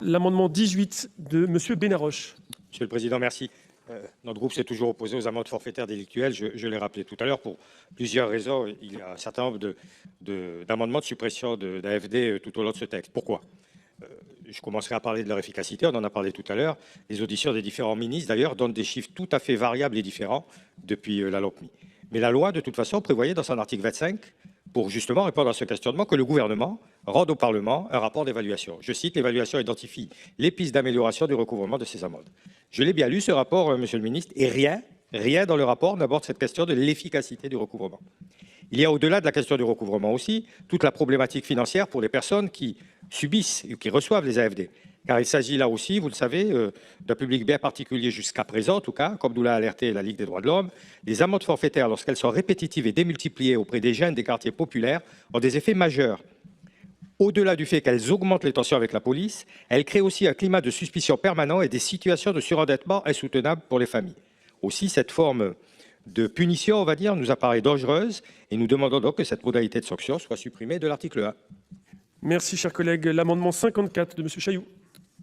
L'amendement 18 de M. Benarroche. Monsieur le Président, merci. Notre groupe s'est toujours opposé aux amendes forfaitaires délictuelles. Je l'ai rappelé tout à l'heure pour plusieurs raisons. Il y a un certain nombre d'amendements de suppression d'AFD tout au long de ce texte. Pourquoi? Je commencerai à parler de leur efficacité. On en a parlé tout à l'heure. Les auditions des différents ministres, d'ailleurs, donnent des chiffres tout à fait variables et différents depuis la LOPMI. Mais la loi, de toute façon, prévoyait dans son article 25, pour justement répondre à ce questionnement, que le gouvernement rende au Parlement un rapport d'évaluation. Je cite, l'évaluation identifie les pistes d'amélioration du recouvrement de ces amendes. Je l'ai bien lu, ce rapport, monsieur le ministre, et rien dans le rapport n'aborde cette question de l'efficacité du recouvrement. Il y a au-delà de la question du recouvrement aussi, toute la problématique financière pour les personnes qui subissent ou qui reçoivent les AFD. Car il s'agit là aussi, vous le savez, d'un public bien particulier jusqu'à présent, en tout cas, comme nous l'a alerté la Ligue des droits de l'homme. Les amendes forfaitaires, lorsqu'elles sont répétitives et démultipliées auprès des jeunes des quartiers populaires, ont des effets majeurs. Au-delà du fait qu'elles augmentent les tensions avec la police, elles créent aussi un climat de suspicion permanent et des situations de surendettement insoutenables pour les familles. Aussi, cette forme de punition, on va dire, nous apparaît dangereuse et nous demandons donc que cette modalité de sanction soit supprimée de l'article 1. Merci, cher collègue. L'amendement 54 de M. Chailloux.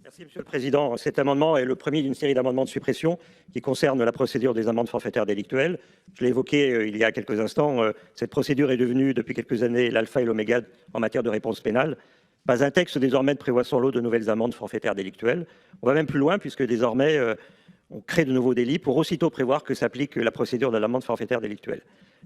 Merci, Monsieur le Président. Cet amendement est le premier d'une série d'amendements de suppression qui concerne la procédure des amendes forfaitaires délictuelles. Je l'ai évoqué il y a quelques instants. Cette procédure est devenue depuis quelques années l'alpha et l'oméga en matière de réponse pénale. Pas un texte désormais ne prévoit son lot de nouvelles amendes forfaitaires délictuelles. On va même plus loin puisque désormais on crée de nouveaux délits pour aussitôt prévoir que s'applique la procédure de l'amende forfaitaire délictuelle.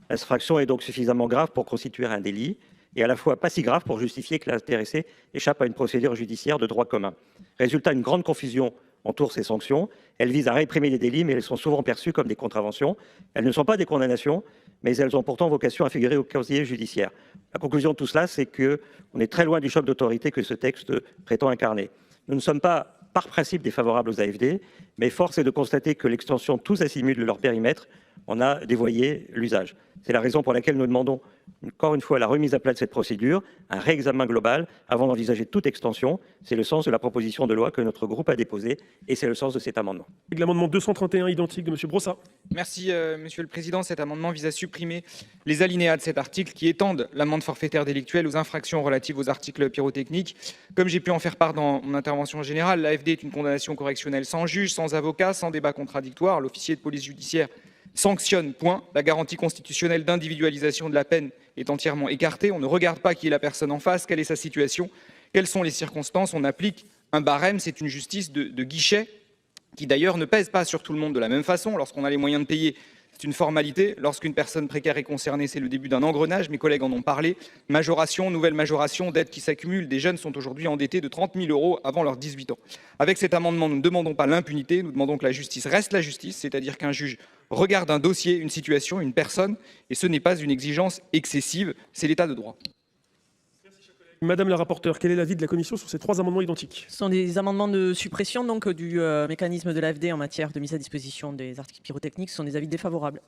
L'infraction est donc suffisamment grave pour constituer un délit et à la fois pas si grave pour justifier que l'intéressé échappe à une procédure judiciaire de droit commun. Résultat, une grande confusion entoure ces sanctions. Elles visent à réprimer les délits, mais elles sont souvent perçues comme des contraventions. Elles ne sont pas des condamnations, mais elles ont pourtant vocation à figurer au casier judiciaire. La conclusion de tout cela, c'est qu'on est très loin du choc d'autorité que ce texte prétend incarner. Nous ne sommes pas par principe défavorables aux AFD, mais force est de constater que l'extension tous azimuts de leur périmètre en a dévoyé l'usage. C'est la raison pour laquelle nous demandons encore une fois la remise à plat de cette procédure, un réexamen global avant d'envisager toute extension. C'est le sens de la proposition de loi que notre groupe a déposée et c'est le sens de cet amendement. L'amendement 231 identique de M. Brossat. Merci, Monsieur le Président. Cet amendement vise à supprimer les alinéas de cet article qui étendent l'amende forfaitaire délictuelle aux infractions relatives aux articles pyrotechniques. Comme j'ai pu en faire part dans mon intervention générale, l'AFD est une condamnation correctionnelle sans juge, sans avocat, sans débat contradictoire. L'officier de police judiciaire sanctionne, point. La garantie constitutionnelle d'individualisation de la peine est entièrement écartée. On ne regarde pas qui est la personne en face, quelle est sa situation, quelles sont les circonstances. On applique un barème. C'est une justice de guichet qui d'ailleurs ne pèse pas sur tout le monde de la même façon. Lorsqu'on a les moyens de payer, c'est une formalité. Lorsqu'une personne précaire est concernée, c'est le début d'un engrenage. Mes collègues en ont parlé. Majoration, nouvelle majoration, dettes qui s'accumulent. Des jeunes sont aujourd'hui endettés de 30 000 € avant leurs 18 ans. Avec cet amendement, nous ne demandons pas l'impunité, nous demandons que la justice reste la justice, c'est-à-dire qu'un juge regarde un dossier, une situation, une personne, et ce n'est pas une exigence excessive, c'est l'état de droit. Madame la rapporteure, quel est l'avis de la commission sur ces trois amendements identiques? Ce sont des amendements de suppression donc, du mécanisme de l'AFD en matière de mise à disposition des articles pyrotechniques. Ce sont des avis défavorables.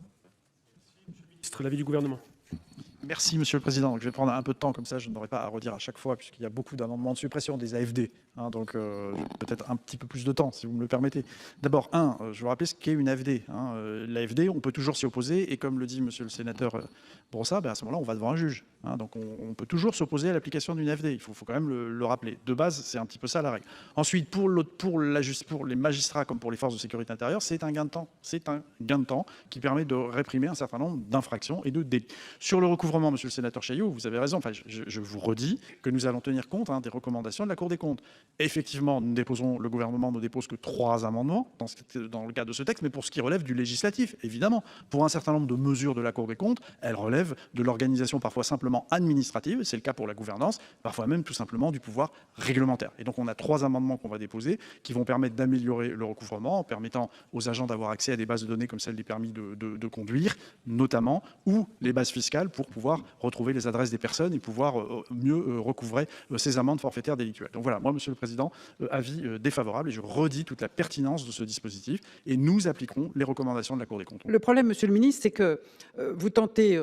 L'avis du gouvernement. Merci, Monsieur le Président. Je vais prendre un peu de temps, comme ça je n'aurai pas à redire à chaque fois, puisqu'il y a beaucoup d'amendements de suppression des AFD. Donc peut-être un petit peu plus de temps, si vous me le permettez. D'abord, je vous rappelle ce qu'est une AFD. L'AFD, on peut toujours s'y opposer, et comme le dit Monsieur le sénateur Brossat, à ce moment-là, on va devant un juge. Donc on peut toujours s'opposer à l'application d'une AFD. Il faut quand même le rappeler. De base, c'est un petit peu ça la règle. Ensuite, pour les magistrats comme pour les forces de sécurité intérieure, c'est un gain de temps. C'est un gain de temps qui permet de réprimer un certain nombre d'infractions et de délits. Sur le recouvrement, Monsieur le sénateur Chailloux, vous avez raison. Je vous redis que nous allons tenir compte des recommandations de la Cour des comptes. Effectivement, le gouvernement ne dépose que 3 amendements dans le cadre de ce texte, mais pour ce qui relève du législatif, évidemment. Pour un certain nombre de mesures de la Cour des comptes, elles relèvent de l'organisation parfois simplement administrative, c'est le cas pour la gouvernance, parfois même tout simplement du pouvoir réglementaire. Et donc on a 3 amendements qu'on va déposer qui vont permettre d'améliorer le recouvrement en permettant aux agents d'avoir accès à des bases de données comme celle des permis de conduire, notamment, ou les bases fiscales pour pouvoir retrouver les adresses des personnes et pouvoir mieux recouvrer ces amendes forfaitaires délictuelles. Donc voilà, moi, Monsieur le Président, avis défavorable, et je redis toute la pertinence de ce dispositif, et nous appliquerons les recommandations de la Cour des comptes. Le problème, Monsieur le Ministre, c'est que vous tentez,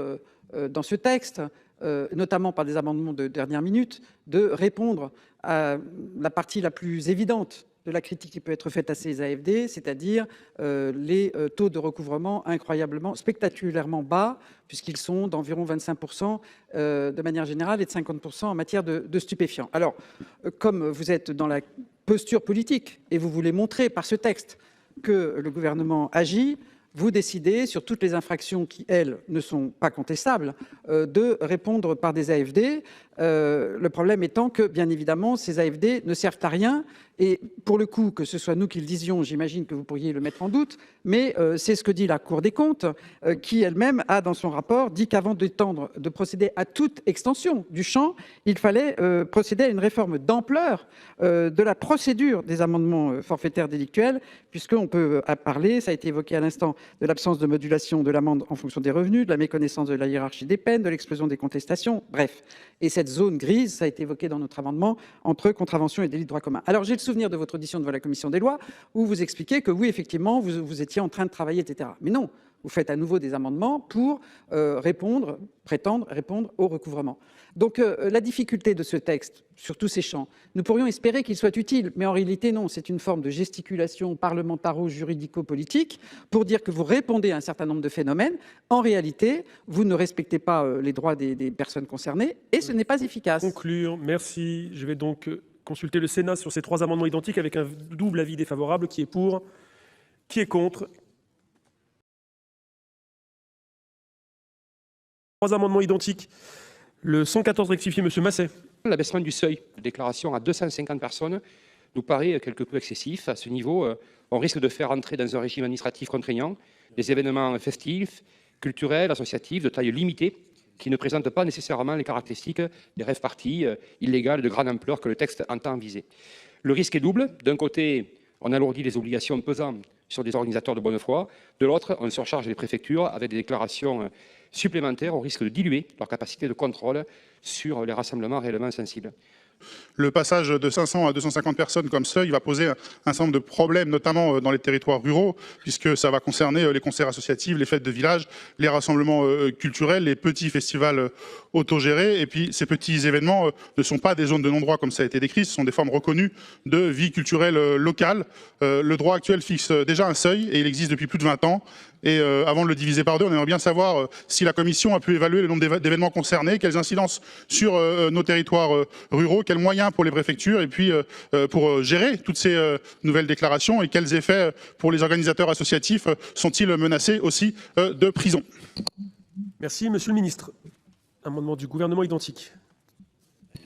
dans ce texte, notamment par des amendements de dernière minute, de répondre à la partie la plus évidente de la critique qui peut être faite à ces AFD, c'est-à-dire les taux de recouvrement incroyablement, spectaculairement bas, puisqu'ils sont d'environ 25% de manière générale et de 50% en matière de stupéfiants. Alors, comme vous êtes dans la posture politique et vous voulez montrer par ce texte que le gouvernement agit, vous décidez sur toutes les infractions qui, elles, ne sont pas contestables, de répondre par des AFD. Le problème étant que, bien évidemment, ces AFD ne servent à rien. Et pour le coup, que ce soit nous qui le disions, j'imagine que vous pourriez le mettre en doute, mais c'est ce que dit la Cour des comptes, qui elle-même a, dans son rapport, dit qu'avant de procéder à toute extension du champ, il fallait procéder à une réforme d'ampleur de la procédure des amendements forfaitaires délictuels, puisqu'on peut parler, ça a été évoqué à l'instant, de l'absence de modulation de l'amende en fonction des revenus, de la méconnaissance de la hiérarchie des peines, de l'explosion des contestations, bref. Et cette zone grise, ça a été évoqué dans notre amendement, entre contravention et délit de droit commun. Alors j'ai le souvenir de votre audition devant la commission des lois, où vous expliquez que oui, effectivement, vous étiez en train de travailler, etc. Mais non, vous faites à nouveau des amendements pour prétendre répondre au recouvrement. Donc la difficulté de ce texte, sur tous ces champs, nous pourrions espérer qu'il soit utile, mais en réalité non, c'est une forme de gesticulation parlementaro-juridico-politique pour dire que vous répondez à un certain nombre de phénomènes. En réalité, vous ne respectez pas les droits des personnes concernées et ce n'est pas efficace. Conclure, merci. Je vais donc consulter le Sénat sur ces 3 amendements identiques avec un double avis défavorable. Qui est pour? Qui est contre? 3 amendements identiques. Le 114 rectifié, monsieur Masset. L'abaissement du seuil de déclaration à 250 personnes nous paraît quelque peu excessif. À ce niveau, on risque de faire entrer dans un régime administratif contraignant des événements festifs, culturels, associatifs de taille limitée qui ne présentent pas nécessairement les caractéristiques des rave-parties illégales de grande ampleur que le texte entend viser. Le risque est double. D'un côté, on alourdit les obligations pesant sur des organisateurs de bonne foi. De l'autre, on surcharge les préfectures avec des déclarations supplémentaires au risque de diluer leur capacité de contrôle sur les rassemblements réellement sensibles. Le passage de 500 à 250 personnes comme seuil va poser un certain nombre de problèmes, notamment dans les territoires ruraux, puisque ça va concerner les concerts associatifs, les fêtes de village, les rassemblements culturels, les petits festivals autogérés. Et puis ces petits événements ne sont pas des zones de non-droit comme ça a été décrit, ce sont des formes reconnues de vie culturelle locale. Le droit actuel fixe déjà un seuil et il existe depuis plus de 20 ans. Et avant de le diviser par deux, on aimerait bien savoir si la Commission a pu évaluer le nombre d'événements concernés, quelles incidences sur nos territoires ruraux, quels moyens pour les préfectures et puis pour gérer toutes ces nouvelles déclarations et quels effets pour les organisateurs associatifs sont-ils menacés aussi de prison. Merci, monsieur le ministre. Amendement du gouvernement identique.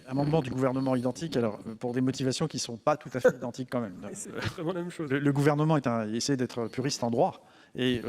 Amendement du gouvernement identique, alors pour des motivations qui ne sont pas tout à fait identiques quand même. C'est vraiment la même chose. Le gouvernement essaie d'être puriste en droit et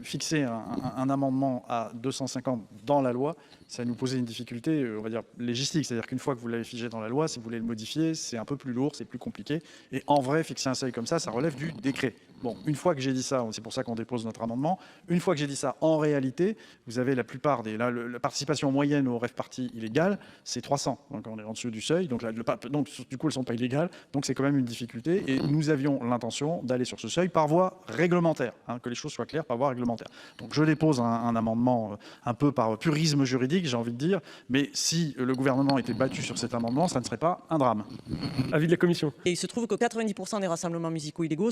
fixer un amendement à 250 dans la loi, ça nous posait une difficulté, on va dire, légistique. C'est-à-dire qu'une fois que vous l'avez figé dans la loi, si vous voulez le modifier, c'est un peu plus lourd, c'est plus compliqué. Et en vrai, fixer un seuil comme ça relève du décret. Bon, une fois que j'ai dit ça, c'est pour ça qu'on dépose notre amendement, une fois que j'ai dit ça, en réalité, vous avez la plupart des... Là, la participation moyenne au rave-party illégale, c'est 300. Donc on est en dessous du seuil, donc du coup, elles ne sont pas illégales. Donc c'est quand même une difficulté. Et nous avions l'intention d'aller sur ce seuil par voie réglementaire, que les choses soient claires par voie réglementaire. Donc je dépose un amendement un peu par purisme juridique, j'ai envie de dire, mais si le gouvernement était battu sur cet amendement, ça ne serait pas un drame. Avis de la commission. Et il se trouve que 90% des rassemblements musicaux illégaux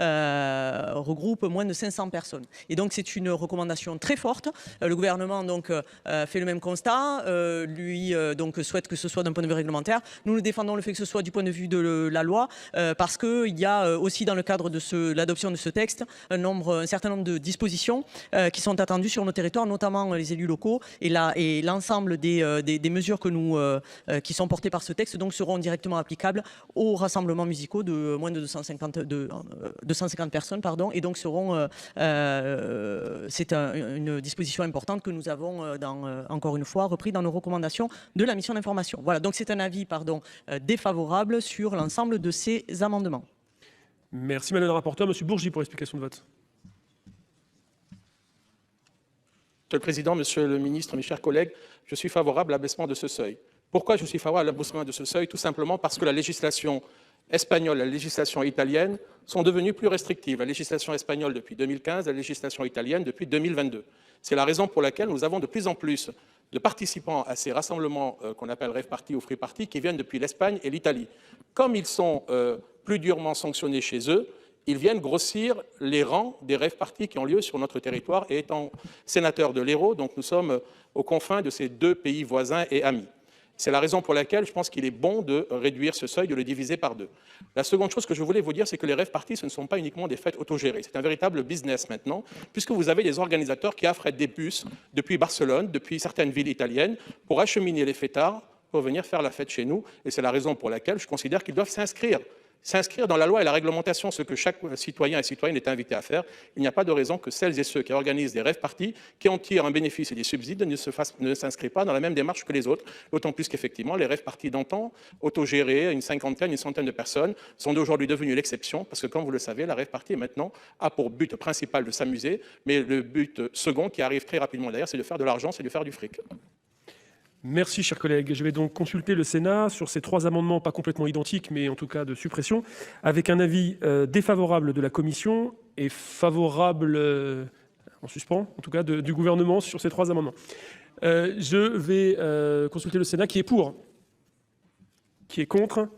regroupent moins de 500 personnes. Et donc c'est une recommandation très forte. Le gouvernement donc fait le même constat, donc souhaite que ce soit d'un point de vue réglementaire. Nous défendons le fait que ce soit du point de vue de la loi, parce qu'il y a aussi dans le cadre de l'adoption de ce texte un certain nombre de dispositions qui sont attendues sur nos territoires, notamment les élus locaux, et l'ensemble des mesures qui sont portées par ce texte donc seront directement applicables aux rassemblements musicaux de moins de 250 personnes, et donc c'est une disposition importante que nous avons encore une fois repris dans nos recommandations de la mission d'information. Voilà, donc c'est un avis défavorable sur l'ensemble de ces amendements. Merci madame la rapporteure. Monsieur Bourgi pour explication de vote. Monsieur le Président, Monsieur le Ministre, mes chers collègues, je suis favorable à l'abaissement de ce seuil. Pourquoi je suis favorable à l'abaissement de ce seuil? Tout simplement parce que la législation espagnole et la législation italienne sont devenues plus restrictives. La législation espagnole depuis 2015, la législation italienne depuis 2022. C'est la raison pour laquelle nous avons de plus en plus de participants à ces rassemblements qu'on appelle rave party ou free party qui viennent depuis l'Espagne et l'Italie. Comme ils sont plus durement sanctionnés chez eux, ils viennent grossir les rangs des rave parties qui ont lieu sur notre territoire. Et étant sénateur de l'Hérault, donc nous sommes aux confins de ces deux pays voisins et amis. C'est la raison pour laquelle je pense qu'il est bon de réduire ce seuil, de le diviser par 2. La seconde chose que je voulais vous dire, c'est que les rave parties, ce ne sont pas uniquement des fêtes autogérées. C'est un véritable business maintenant, puisque vous avez des organisateurs qui affrètent des bus depuis Barcelone, depuis certaines villes italiennes, pour acheminer les fêtards pour venir faire la fête chez nous. Et c'est la raison pour laquelle je considère qu'ils doivent s'inscrire dans la loi et la réglementation, ce que chaque citoyen et citoyenne est invité à faire. Il n'y a pas de raison que celles et ceux qui organisent des rave parties, qui en tirent un bénéfice et des subsides, ne s'inscrivent pas dans la même démarche que les autres. D'autant plus qu'effectivement, les rave parties d'antan, autogérées, une cinquantaine, une centaine de personnes, sont aujourd'hui devenues l'exception, parce que comme vous le savez, la rave party maintenant a pour but principal de s'amuser, mais le but second, qui arrive très rapidement d'ailleurs, c'est de faire de l'argent, c'est de faire du fric. Merci, chers collègues. Je vais donc consulter le Sénat sur ces 3 amendements, pas complètement identiques, mais en tout cas de suppression, avec un avis défavorable de la commission et favorable, en suspens, en tout cas, du gouvernement sur ces 3 amendements. Je vais consulter le Sénat qui est pour, qui est contre,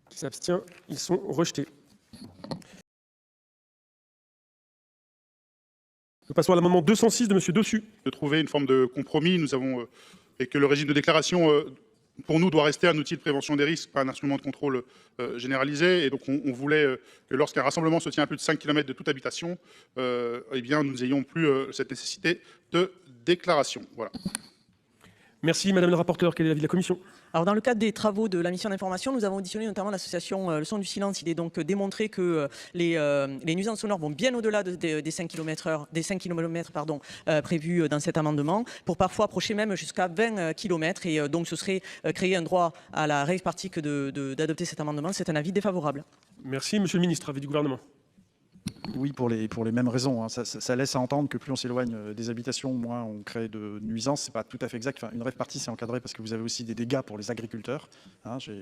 qui s'abstient. Ils sont rejetés. Nous passons à l'amendement 206 de M. Dossus. De trouver une forme de compromis, nous avons et que le régime de déclaration, pour nous, doit rester un outil de prévention des risques, pas un instrument de contrôle généralisé. Et donc, on voulait que lorsqu'un rassemblement se tient à plus de 5 km de toute habitation, eh bien, nous n'ayons plus cette nécessité de déclaration. Voilà. Merci, Madame la rapporteure. Quel est l'avis de la commission ? Alors, dans le cadre des travaux de la mission d'information, nous avons auditionné notamment l'association Le Son du Silence. Il est donc démontré que les nuisances sonores vont bien au-delà des 5 km/h, prévus dans cet amendement, pour parfois approcher même jusqu'à 20 km. Et donc, ce serait créer un droit à la rave party que d'adopter cet amendement. C'est un avis défavorable. Merci, Monsieur le Ministre. Avis du gouvernement. Oui, pour les mêmes raisons. Hein. Ça laisse à entendre que plus on s'éloigne des habitations, moins on crée de nuisances. Ce n'est pas tout à fait exact. Enfin, une rave party, c'est encadré parce que vous avez aussi des dégâts pour les agriculteurs. Hein. Je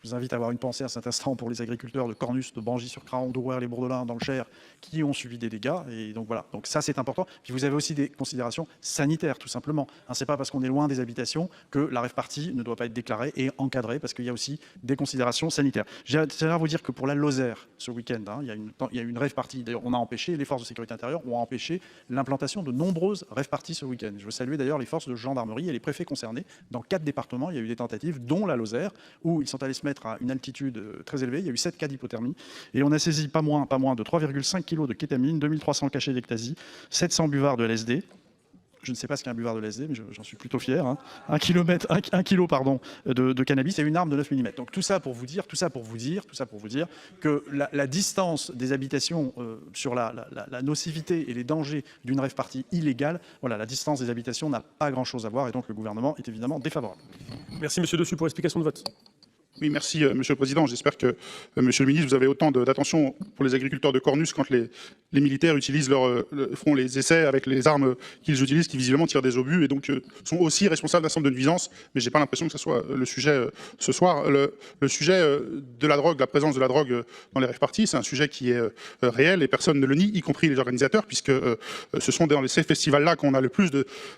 vous invite à avoir une pensée à cet instant pour les agriculteurs de Cornus, de Bangy-sur-Craon, d'Ourouer-les-Bourdelins dans le Cher, qui ont subi des dégâts. Et donc voilà. Donc ça, c'est important. Puis vous avez aussi des considérations sanitaires, tout simplement. Hein, ce n'est pas parce qu'on est loin des habitations que la rave party ne doit pas être déclarée et encadrée, parce qu'il y a aussi des considérations sanitaires. J'ai à vous dire que pour la Lozère, ce week-end, hein, il y a une rave party. D'ailleurs, on a empêché, les forces de sécurité intérieure ont empêché l'implantation de nombreuses rave parties ce week-end. Je veux saluer d'ailleurs les forces de gendarmerie et les préfets concernés. Dans 4 départements, il y a eu des tentatives, dont la Lozère, où ils sont allés se mettre à une altitude très élevée. Il y a eu 7 cas d'hypothermie. Et on a saisi pas moins de 3,5 kg de kétamine, 2300 cachets d'ecstasy, 700 buvards de LSD. Je ne sais pas ce qu'est un buvard de LSD, mais j'en suis plutôt fier. Hein. 1 kg de cannabis et une arme de 9 mm. Donc tout ça pour vous dire que la distance des habitations sur la nocivité et les dangers d'une rave party illégale, voilà, la distance des habitations n'a pas grand-chose à voir et donc le gouvernement est évidemment défavorable. Merci, Monsieur Dossus, pour l'explication de vote. Oui, merci, Monsieur le Président. J'espère que, Monsieur le Ministre, vous avez autant d'attention pour les agriculteurs de Cornus quand les militaires font les essais avec les armes qu'ils utilisent, qui visiblement tirent des obus et donc sont aussi responsables d'un certain nombre de nuisances. Mais je n'ai pas l'impression que ce soit le sujet ce soir. Le sujet de la drogue, la présence de la drogue dans les rave parties, c'est un sujet qui est réel et personne ne le nie, y compris les organisateurs, puisque ce sont dans ces festivals-là qu'on a le plus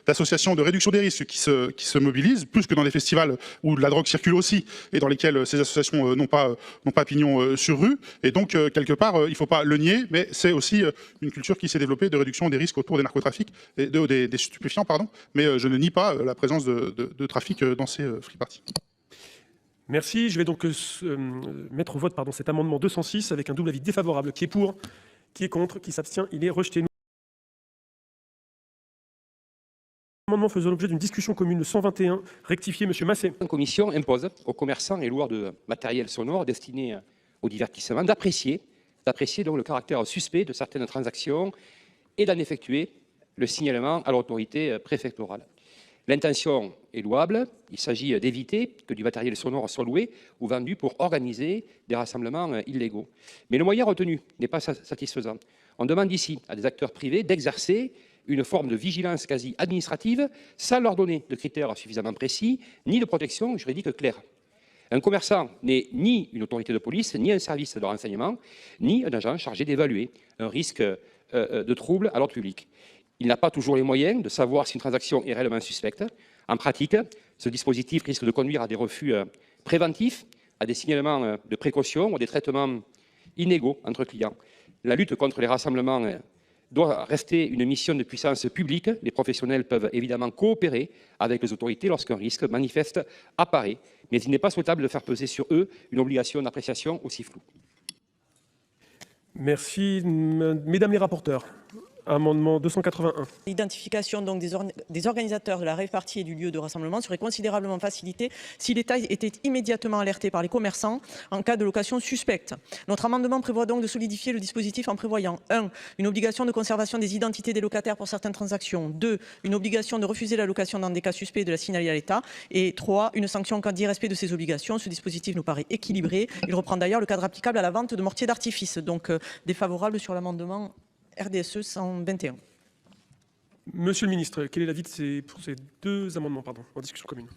d'associations de réduction des risques qui se mobilisent, plus que dans des festivals où la drogue circule aussi et dans lesquels ces associations n'ont pas pignon sur rue. Et donc, quelque part, il ne faut pas le nier, mais c'est aussi une culture qui s'est développée de réduction des risques autour des narcotrafics, et des stupéfiants, pardon. Mais je ne nie pas la présence de trafic dans ces free parties. Merci. Je vais donc mettre au vote cet amendement 206 avec un double avis défavorable. Qui est pour ? Qui est contre ? Qui s'abstient ? Il est rejeté. Amendement faisant l'objet d'une discussion commune le 121, rectifié, Monsieur Massé. La commission impose aux commerçants et loueurs de matériel sonore destiné au divertissement d'apprécier donc le caractère suspect de certaines transactions et d'en effectuer le signalement à l'autorité préfectorale. L'intention est louable, il s'agit d'éviter que du matériel sonore soit loué ou vendu pour organiser des rassemblements illégaux. Mais le moyen retenu n'est pas satisfaisant. On demande ici à des acteurs privés d'exercer une forme de vigilance quasi administrative sans leur donner de critères suffisamment précis ni de protection juridique claire. Un commerçant n'est ni une autorité de police, ni un service de renseignement, ni un agent chargé d'évaluer un risque de trouble à l'ordre public. Il n'a pas toujours les moyens de savoir si une transaction est réellement suspecte. En pratique, ce dispositif risque de conduire à des refus préventifs, à des signalements de précaution ou à des traitements inégaux entre clients. La lutte contre les rassemblements doit rester une mission de puissance publique. Les professionnels peuvent évidemment coopérer avec les autorités lorsqu'un risque manifeste apparaît, mais il n'est pas souhaitable de faire peser sur eux une obligation d'appréciation aussi floue. Merci. Mesdames les rapporteurs, amendement 281. L'identification donc des organisateurs de la rave party et du lieu de rassemblement serait considérablement facilitée si l'État était immédiatement alerté par les commerçants en cas de location suspecte. Notre amendement prévoit donc de solidifier le dispositif en prévoyant 1. Une obligation de conservation des identités des locataires pour certaines transactions. 2. Une obligation de refuser la location dans des cas suspects et de la signaler à l'État. Et 3. Une sanction en cas d'irrespect de ces obligations. Ce dispositif nous paraît équilibré. Il reprend d'ailleurs le cadre applicable à la vente de mortiers d'artifice. Donc défavorable sur l'amendement RDSE 121. Monsieur le ministre, quel est l'avis pour ces deux amendements en discussion commune?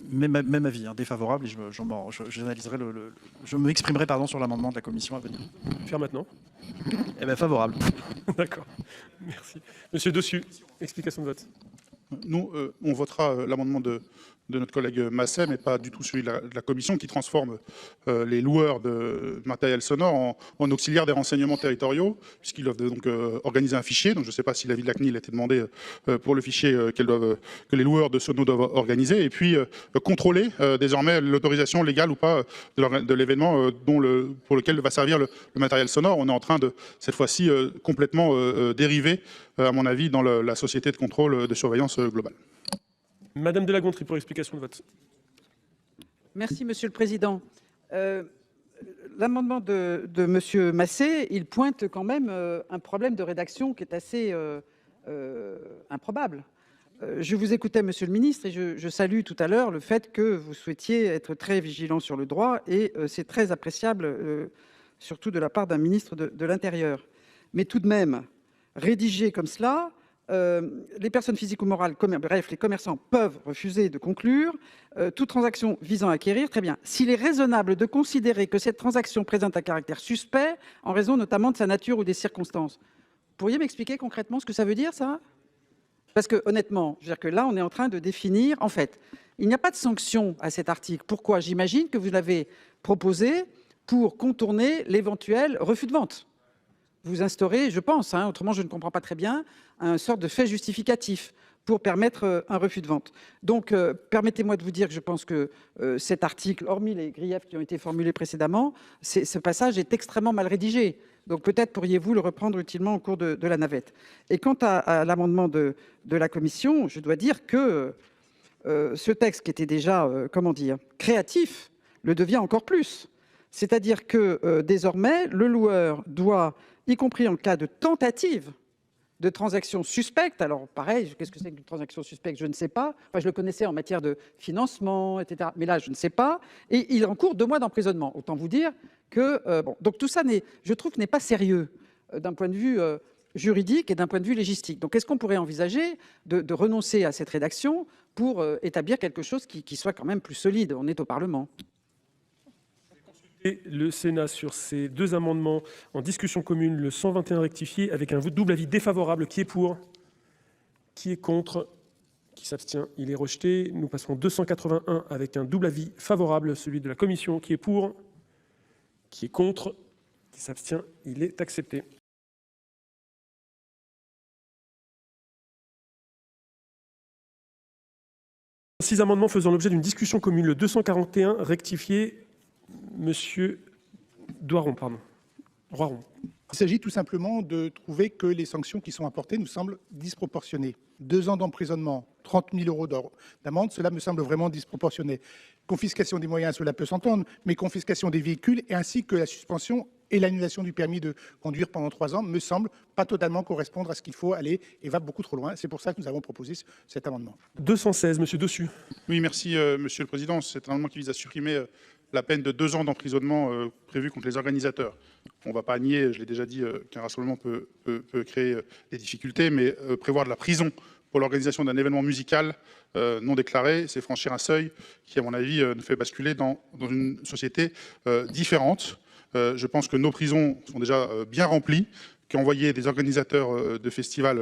Même avis, hein, défavorable, et je m'exprimerai sur l'amendement de la commission à venir. Faire maintenant? Eh bien, favorable. D'accord, merci. Monsieur Dossus, explication de vote. Nous, on votera l'amendement de notre collègue Masset, mais pas du tout celui de la commission, qui transforme les loueurs de matériel sonore en auxiliaires des renseignements territoriaux, puisqu'ils doivent donc organiser un fichier. Donc je ne sais pas si l'avis de la CNIL a été demandé pour le fichier que les loueurs de sonos doivent organiser, et puis contrôler désormais l'autorisation légale ou pas de l'événement pour lequel va servir le matériel sonore. On est en train de, cette fois-ci, complètement dériver, à mon avis, dans la société de contrôle de surveillance globale. Madame de La Gontrie pour explication de vote. Merci, Monsieur le Président. L'amendement de Monsieur Masset, il pointe quand même un problème de rédaction qui est assez improbable. Je vous écoutais, Monsieur le Ministre, et je salue tout à l'heure le fait que vous souhaitiez être très vigilant sur le droit, et c'est très appréciable, surtout de la part d'un ministre de l'Intérieur. Mais tout de même, rédigé comme cela, les personnes physiques ou morales, bref, les commerçants peuvent refuser de conclure toute transaction visant à acquérir. Très bien. S'il est raisonnable de considérer que cette transaction présente un caractère suspect, en raison notamment de sa nature ou des circonstances. Vous pourriez m'expliquer concrètement ce que ça veut dire, ça? Parce que, honnêtement, je veux dire que là, on est en train de définir... En fait, il n'y a pas de sanction à cet article. Pourquoi? J'imagine que vous l'avez proposé pour contourner l'éventuel refus de vente. Vous instaurez, je pense, autrement je ne comprends pas très bien, une sorte de fait justificatif pour permettre un refus de vente. Donc, permettez-moi de vous dire que je pense que cet article, hormis les griefs qui ont été formulés précédemment, ce passage est extrêmement mal rédigé. Donc, peut-être pourriez-vous le reprendre utilement au cours de la navette. Et quant à l'amendement de la commission, je dois dire que ce texte qui était déjà, créatif, le devient encore plus. C'est-à-dire que désormais, le loueur doit, y compris en cas de tentative de transaction suspecte, alors pareil, qu'est-ce que c'est qu'une transaction suspecte? Je ne sais pas. Enfin, je le connaissais en matière de financement, etc. Mais là, je ne sais pas. Et il encourt 2 mois d'emprisonnement. Autant vous dire que... Donc tout ça, je trouve, n'est pas sérieux d'un point de vue juridique et d'un point de vue légistique. Donc est-ce qu'on pourrait envisager de renoncer à cette rédaction pour établir quelque chose qui soit quand même plus solide? On est au Parlement. Et le Sénat sur ces deux amendements en discussion commune, le 121 rectifié, avec un double avis défavorable. Qui est pour? Qui est contre? Qui s'abstient? Il est rejeté. Nous passons au 281 avec un double avis favorable, celui de la commission. Qui est pour? Qui est contre? Qui s'abstient? Il est accepté. Six amendements faisant l'objet d'une discussion commune. Le 241 rectifié. Monsieur Roiron. Il s'agit tout simplement de trouver que les sanctions qui sont apportées nous semblent disproportionnées. 2 ans d'emprisonnement, 30 000 € d'amende, cela me semble vraiment disproportionné. Confiscation des moyens, cela peut s'entendre, mais confiscation des véhicules ainsi que la suspension et l'annulation du permis de conduire pendant 3 ans me semble pas totalement correspondre à ce qu'il faut aller et va beaucoup trop loin. C'est pour ça que nous avons proposé cet amendement. 216, monsieur Dossus. Oui, merci, monsieur le président. C'est un amendement qui vise à supprimer la peine de 2 ans d'emprisonnement prévue contre les organisateurs. On ne va pas nier, je l'ai déjà dit, qu'un rassemblement peut créer des difficultés, mais prévoir de la prison pour l'organisation d'un événement musical non déclaré, c'est franchir un seuil qui, à mon avis, nous fait basculer dans une société différente. Je pense que nos prisons sont déjà bien remplies, qu'envoyer des organisateurs de festivals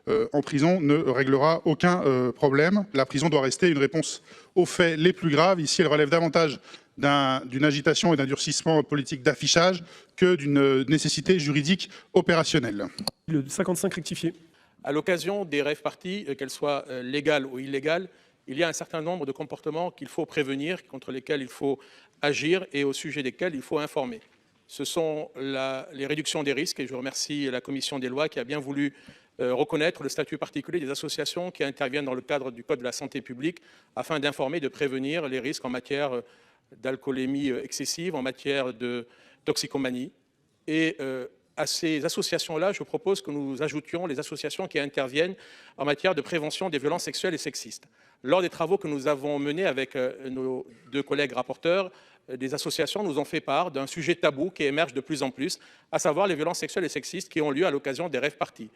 en prison ne réglera aucun problème. La prison doit rester une réponse aux faits les plus graves. Ici, elle relève davantage d'une agitation et d'un durcissement politique d'affichage que d'une nécessité juridique opérationnelle. Le 55 rectifié. À l'occasion des rave parties, qu'elles soient légales ou illégales, il y a un certain nombre de comportements qu'il faut prévenir, contre lesquels il faut agir et au sujet desquels il faut informer. Ce sont les réductions des risques, et je remercie la commission des lois qui a bien voulu reconnaître le statut particulier des associations qui interviennent dans le cadre du Code de la santé publique afin d'informer et de prévenir les risques en matière d'alcoolémie excessive, en matière de toxicomanie. Et à ces associations-là, je propose que nous ajoutions les associations qui interviennent en matière de prévention des violences sexuelles et sexistes. Lors des travaux que nous avons menés avec nos deux collègues rapporteurs, des associations nous ont fait part d'un sujet tabou qui émerge de plus en plus, à savoir les violences sexuelles et sexistes qui ont lieu à l'occasion des rave parties.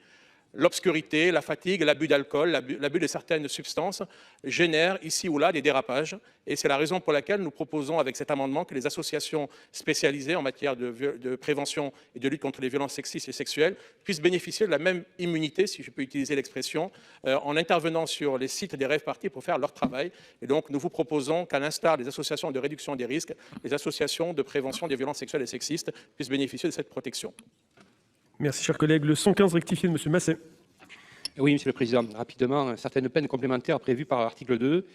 L'obscurité, la fatigue, l'abus d'alcool, l'abus de certaines substances génèrent ici ou là des dérapages. Et c'est la raison pour laquelle nous proposons avec cet amendement que les associations spécialisées en matière de prévention et de lutte contre les violences sexistes et sexuelles puissent bénéficier de la même immunité, si je peux utiliser l'expression, en intervenant sur les sites des rave parties pour faire leur travail. Et donc nous vous proposons qu'à l'instar des associations de réduction des risques, les associations de prévention des violences sexuelles et sexistes puissent bénéficier de cette protection. Merci, cher collègue. Le 115 rectifié de M. Masset. Oui, Monsieur le Président. Rapidement, certaines peines complémentaires prévues par l'article 2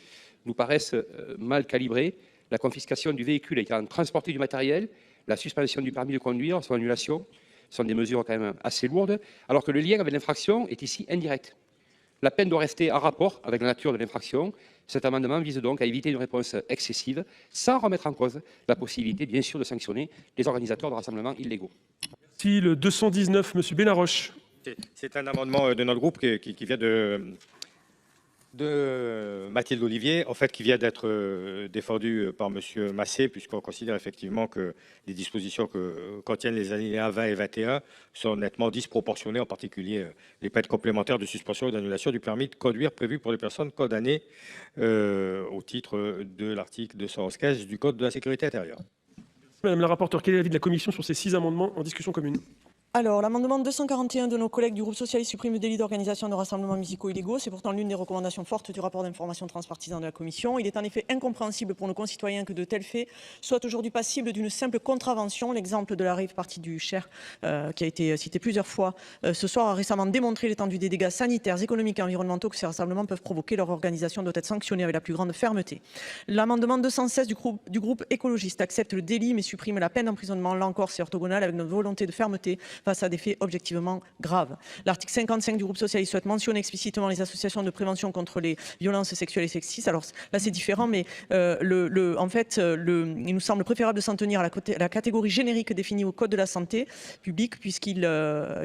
nous paraissent mal calibrées. La confiscation du véhicule ayant transporté du matériel, la suspension du permis de conduire, son annulation, sont des mesures quand même assez lourdes, alors que le lien avec l'infraction est ici indirect. La peine doit rester en rapport avec la nature de l'infraction. Cet amendement vise donc à éviter une réponse excessive, sans remettre en cause la possibilité, bien sûr, de sanctionner les organisateurs de rassemblements illégaux. Merci. Le 219, M. Benaroche. C'est un amendement de notre groupe qui vient de Mathilde Olivier, en fait, qui vient d'être défendu par M. Massé, puisqu'on considère effectivement que les dispositions que contiennent les alinéas 20 et 21 sont nettement disproportionnées, en particulier les peines complémentaires de suspension et d'annulation du permis de conduire prévues pour les personnes condamnées au titre de l'article 211-15 du Code de la sécurité intérieure. Madame la rapporteure, quel est l'avis de la commission sur ces 6 amendements en discussion commune? Alors, l'amendement 241 de nos collègues du groupe socialiste supprime le délit d'organisation de rassemblements musicaux illégaux. C'est pourtant l'une des recommandations fortes du rapport d'information transpartisan de la Commission. Il est en effet incompréhensible pour nos concitoyens que de tels faits soient aujourd'hui passibles d'une simple contravention. L'exemple de la rave partie du Cher, qui a été cité plusieurs fois ce soir, a récemment démontré l'étendue des dégâts sanitaires, économiques et environnementaux que ces rassemblements peuvent provoquer. Leur organisation doit être sanctionnée avec la plus grande fermeté. L'amendement 216 du groupe écologiste accepte le délit mais supprime la peine d'emprisonnement. Là encore, c'est orthogonal avec notre volonté de fermeté face à des faits objectivement graves. L'article 55 du groupe socialiste souhaite mentionner explicitement les associations de prévention contre les violences sexuelles et sexistes. Alors là, c'est différent, mais en fait, il nous semble préférable de s'en tenir à la catégorie générique définie au Code de la santé publique, puisqu'il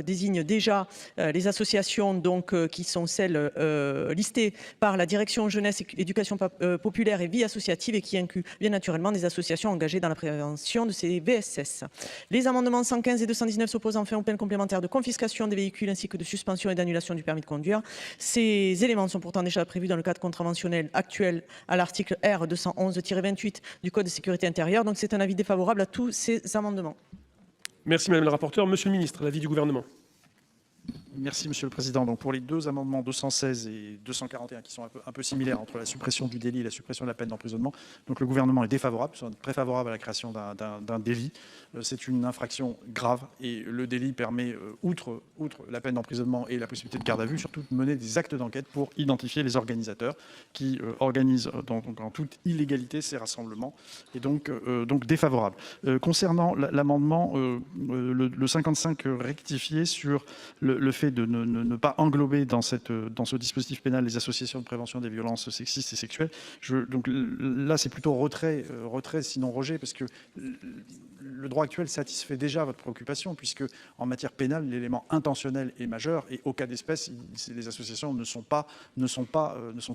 désigne déjà les associations donc, qui sont celles listées par la direction jeunesse, éducation populaire et vie associative, et qui incluent bien naturellement des associations engagées dans la prévention de ces VSS. Les amendements 115 et 219 s'opposent enfin aux peines complémentaires de confiscation des véhicules ainsi que de suspension et d'annulation du permis de conduire. Ces éléments sont pourtant déjà prévus dans le cadre contraventionnel actuel à l'article R 211-28 du Code de sécurité intérieure. Donc c'est un avis défavorable à tous ces amendements. Merci Madame la rapporteure. Monsieur le ministre, l'avis du gouvernement. Merci Monsieur le Président. Donc pour les deux amendements 216 et 241 qui sont un peu similaires entre la suppression du délit et la suppression de la peine d'emprisonnement, donc le gouvernement est défavorable, très favorable à la création d'un délit. C'est une infraction grave et le délit permet, outre la peine d'emprisonnement et la possibilité de garde à vue, surtout de mener des actes d'enquête pour identifier les organisateurs qui organisent en toute illégalité ces rassemblements, et donc défavorable. Concernant l'amendement, le 55 rectifié sur le fait de ne pas englober dans ce dispositif pénal les associations de prévention des violences sexistes et sexuelles. Donc là, c'est plutôt retrait, sinon rejet, parce que le droit actuel satisfait déjà votre préoccupation, puisque en matière pénale, l'élément intentionnel est majeur, et au cas d'espèce, les associations ne sont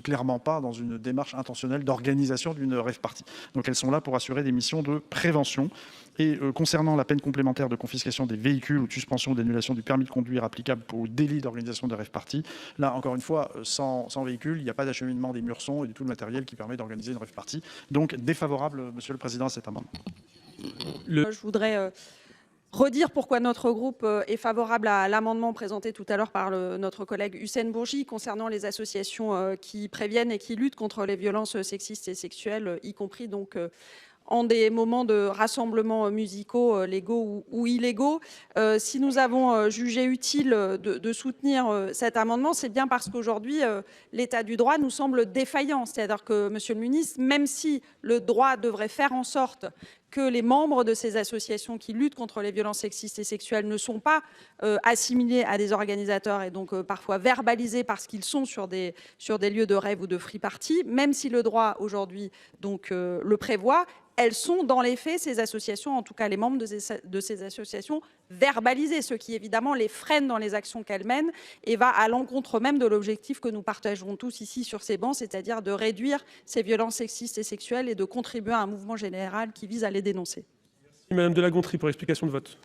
clairement pas dans une démarche intentionnelle d'organisation d'une rave party. Donc elles sont là pour assurer des missions de prévention. Et concernant la peine complémentaire de confiscation des véhicules ou de suspension ou d'annulation du permis de conduire applicable au délit d'organisation de rave party, là encore une fois, sans véhicule, il n'y a pas d'acheminement des murs sons et de tout le matériel qui permet d'organiser une rave party. Donc défavorable, Monsieur le Président, à cet amendement. Je voudrais redire pourquoi notre groupe est favorable à l'amendement présenté tout à l'heure par notre collègue Hussein Bourgi concernant les associations qui préviennent et qui luttent contre les violences sexistes et sexuelles, y compris donc en des moments de rassemblements musicaux, légaux ou illégaux. Si nous avons jugé utile de soutenir cet amendement, c'est bien parce qu'aujourd'hui, l'état du droit nous semble défaillant. C'est-à-dire que, Monsieur le ministre, même si le droit devrait faire en sorte que les membres de ces associations qui luttent contre les violences sexistes et sexuelles ne sont pas assimilés à des organisateurs et donc parfois verbalisés parce qu'ils sont sur des lieux de rêve ou de free party, même si le droit aujourd'hui le prévoit, elles sont dans les faits, ces associations, en tout cas les membres de ces associations, verbalisés, ce qui évidemment les freine dans les actions qu'elles mènent et va à l'encontre même de l'objectif que nous partagerons tous ici sur ces bancs, c'est-à-dire de réduire ces violences sexistes et sexuelles et de contribuer à un mouvement général qui vise à les dénoncer. Merci Madame de La Gontrie pour explication de vote.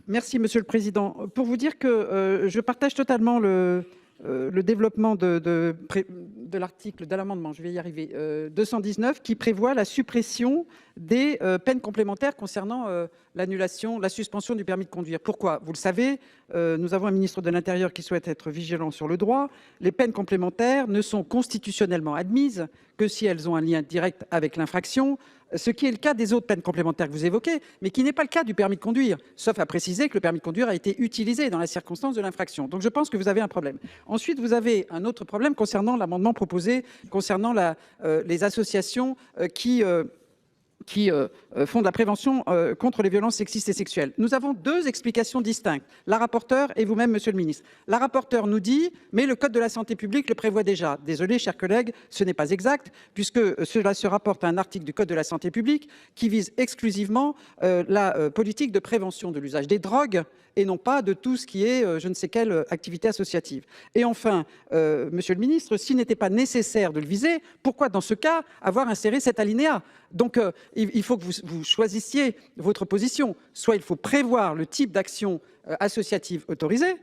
Merci, Monsieur le Président. Pour vous dire que je partage totalement le développement de l'article, de l'amendement, je vais y arriver, 219, qui prévoit la suppression des peines complémentaires concernant l'annulation, la suspension du permis de conduire. Pourquoi ? Vous le savez, nous avons un ministre de l'Intérieur qui souhaite être vigilant sur le droit. Les peines complémentaires ne sont constitutionnellement admises que si elles ont un lien direct avec l'infraction, ce qui est le cas des autres peines complémentaires que vous évoquez, mais qui n'est pas le cas du permis de conduire, sauf à préciser que le permis de conduire a été utilisé dans la circonstance de l'infraction. Donc je pense que vous avez un problème. Ensuite, vous avez un autre problème concernant l'amendement proposé, concernant les associations qui font de la prévention contre les violences sexistes et sexuelles. Nous avons deux explications distinctes, la rapporteure et vous-même, Monsieur le ministre. La rapporteure nous dit « mais le Code de la santé publique le prévoit déjà ». Désolé, chers collègues, ce n'est pas exact, puisque cela se rapporte à un article du Code de la santé publique qui vise exclusivement la politique de prévention de l'usage des drogues et non pas de tout ce qui est je ne sais quelle activité associative. Et enfin, Monsieur le ministre, s'il n'était pas nécessaire de le viser, pourquoi dans ce cas avoir inséré cet alinéa ? Donc il faut que vous choisissiez votre position. Soit il faut prévoir le type d'action associative autorisée,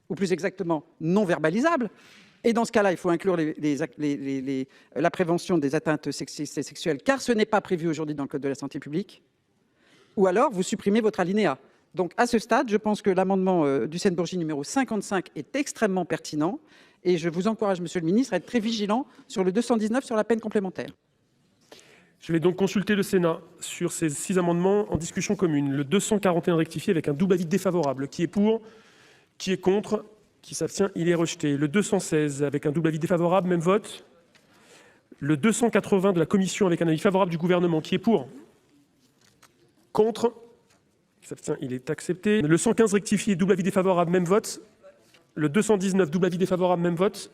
ou plus exactement non verbalisable, et dans ce cas-là, il faut inclure la prévention des atteintes sexistes et sexuelles, car ce n'est pas prévu aujourd'hui dans le Code de la santé publique, ou alors vous supprimez votre alinéa. Donc à ce stade, je pense que l'amendement d'Hussein Bourgi numéro 55 est extrêmement pertinent, et je vous encourage, Monsieur le ministre, à être très vigilant sur le 219 sur la peine complémentaire. Je vais donc consulter le Sénat sur ces 6 amendements en discussion commune. Le 241 rectifié avec un double avis défavorable. Qui est pour ? Qui est contre ? Qui s'abstient ? Il est rejeté. Le 216 avec un double avis défavorable, même vote. Le 280 de la Commission avec un avis favorable du gouvernement. Qui est pour ? Contre ? Qui s'abstient ? Il est accepté. Le 115 rectifié, double avis défavorable, même vote. Le 219, double avis défavorable, même vote.